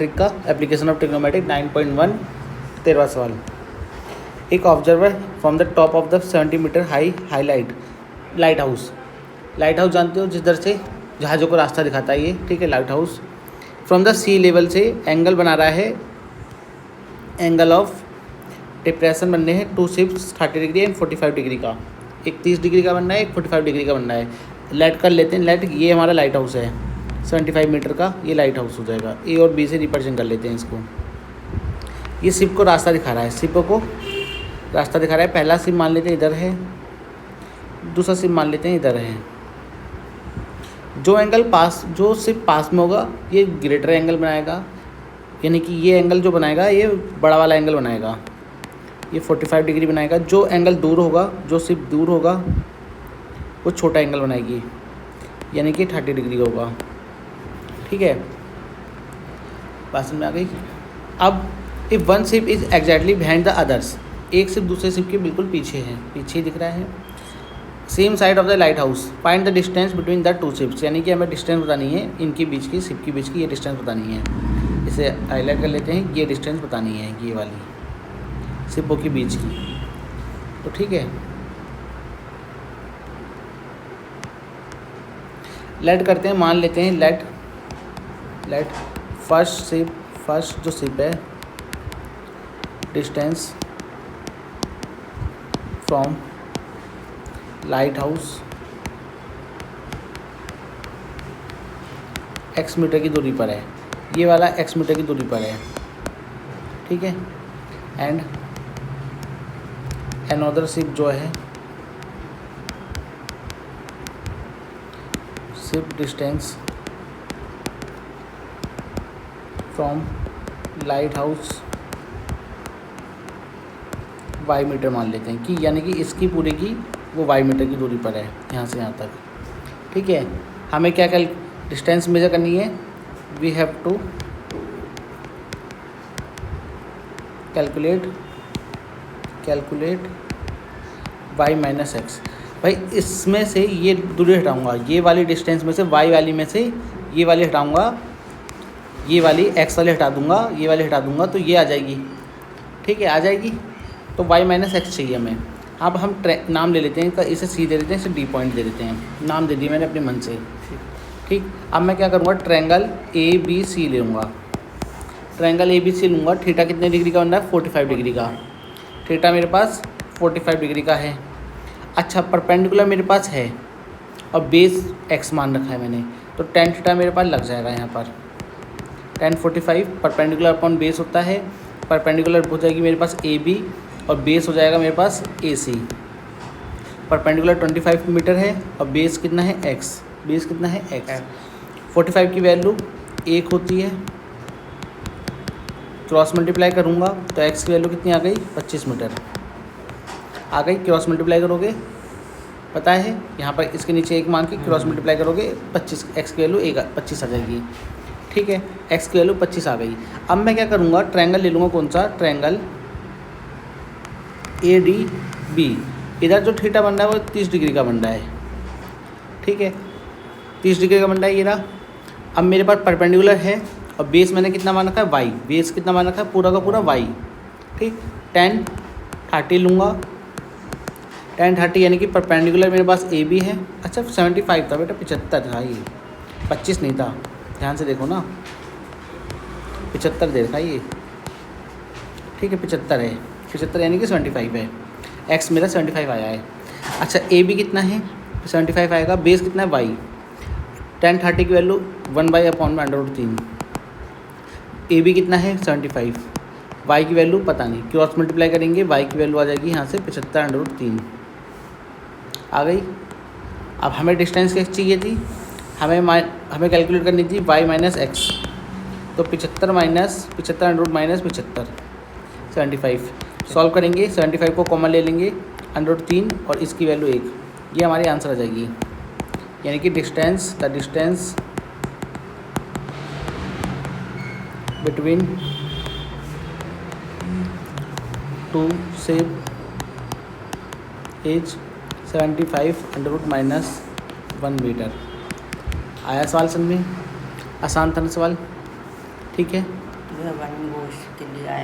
Trick का application of trigonometry 9.1 13वां सवाल। एक observer from the top of the 70 metre high light house जानते हो जिधर से जहाज़ों को रास्ता दिखाता है ये, ठीक है। Light house from the sea level से एंगल बना रहा है, एंगल ऑफ डिप्रेशन बनने हैं 2 शिफ्ट 30 डिग्री एंड 45 डिग्री का। एक 30 डिग्री का बनना है, एक 45 डिग्री का बनना है। लाइट कर लेते हैं, लाइट ये हमारा लाइट हाउस है 75 मीटर का, ये लाइट हाउस हो जाएगा। ए और बी से रिप्रेजेंट कर लेते हैं इसको। ये शिप को रास्ता दिखा रहा है, शिप को रास्ता दिखा रहा है। पहला शिप मान लेते हैं इधर है, दूसरा शिप मान लेते हैं इधर है। जो शिप पास में होगा ये ग्रेटर एंगल बनाएगा, यानी कि ये एंगल जो बनाएगा ये बड़ा वाला एंगल बनाएगा, ये 45 डिग्री बनाएगा। जो एंगल दूर होगा, जो शिप दूर होगा वो छोटा एंगल बनाएगी, यानी कि 30 डिग्री होगा, ठीक है। बात समझ में आ गई। अब if one ship is exactly behind the others, एक शिप दूसरे शिप के बिल्कुल पीछे है, पीछे ही दिख रहा है। Same side of the light house, find the distance between the 2 ships, यानी कि हमें डिस्टेंस बतानी है इनके बीच की, शिप के बीच की ये डिस्टेंस बतानी है। इसे हाईलाइट कर लेते हैं, ये डिस्टेंस बतानी है, ये वाली शिपों के बीच की, तो ठीक है। लेट करते हैं, मान लेते हैं लेट फर्स्ट जो शिप है distance from light house x metre की दूरी पर है, ये वाला x मीटर की दूरी पर है, ठीक है। एंड अनदर शिप जो है ship distance from light house y metre मान लेते हैं कि यानी कि इसकी पूरी की वो y मीटर की दूरी पर है, यहाँ से यहाँ तक, ठीक है। हमें क्या डिस्टेंस मेजर करनी है, we have to calculate y minus x. भाई इसमें से ये दूरी हटाऊँगा, ये वाली डिस्टेंस में से y वाली में से ये वाली हटाऊँगा, ये वाली x वाली हटा दूँगा, ये वाली हटा दूँगा, तो ये आ जाएगी, ठीक है, आ जाएगी। तो y माइनस एक्स चाहिए हमें। अब हम नाम ले लेते हैं, इसे सी दे देते हैं, इसे डी पॉइंट दे देते हैं, नाम दे दिया मैंने अपने मन से, ठीक। अब मैं क्या करूँगा, ट्रायंगल ए बी सी लूँगा, ट्रायंगल ए बी सी लूँगा। थीटा कितने डिग्री का बन रहा है, 45 डिग्री का। थीटा मेरे पास 45 डिग्री का है। अच्छा, परपेंडिकुलर मेरे पास है और बेस एक्स मान रखा है मैंने, तो tan थीटा मेरे पास लग जाएगा यहाँ पर। tan 45 परपेंडिकुलर अपॉन बेस होता है, परपेंडिकुलर हो जाएगी मेरे पास ए बी और बेस हो जाएगा मेरे पास ए सी। परपेंडिकुलर 25 मीटर है और बेस कितना है x, बेस कितना है x। 45 की वैल्यू 1 होती है, क्रॉस मल्टीप्लाई करूँगा तो x की वैल्यू कितनी आ गई, 25 मीटर आ गई। क्रॉस मल्टीप्लाई करोगे, पता है यहाँ पर इसके नीचे 1 मान के क्रॉस मल्टीप्लाई करोगे 25, x की वैल्यू 25 आ जाएगी, ठीक है। x की वैल्यू 25 आ गई। अब मैं क्या करूँगा, ट्रायंगल ले लूँगा, कौन सा, ट्रायंगल ए डी बी। इधर जो थीटा बन रहा है वो 30 डिग्री का बन रहा है, ठीक है, 30 डिग्री का बन रहा है ये रहा। अब मेरे पास परपेंडिकुलर है और बेस मैंने कितना मान रखा है, y, बेस कितना मान रखा है, पूरा का पूरा y, ठीक। tan 30 लूँगा, tan 30 यानी कि परपेंडिकुलर मेरे पास ए बी है। अच्छा 75 था बेटा, 75 था ये, 25 नहीं था, ध्यान से देखो ना, 75 दे रखा है ये, ठीक है, 75 है, 75 यानी कि 75 है। x मेरा 75 आया है। अच्छा ए बी कितना है, 75 आएगा। बेस कितना है, y। tan 30 की वैल्यू 1/3। ए बी कितना है, 75। y की वैल्यू पता नहीं, क्रॉस मल्टीप्लाई करेंगे, y की वैल्यू आ जाएगी यहाँ से 75/3 आ गई। अब हमें डिस्टेंस क्या चाहिए थी, हमें कैलकुलेट करनी थी y माइनस एक्स, तो 75 माइनस 75 75 सॉल्व करेंगे। 75 को कॉमन ले लेंगे, √3 और इसकी वैल्यू 1, ये हमारी आंसर आ जाएगी। यानी कि the distance between 2 ship is 75 √-1 metre. आया सवाल समझ में, आसान था ना सवाल, ठीक है। जो है वन गोश्त के लिए आया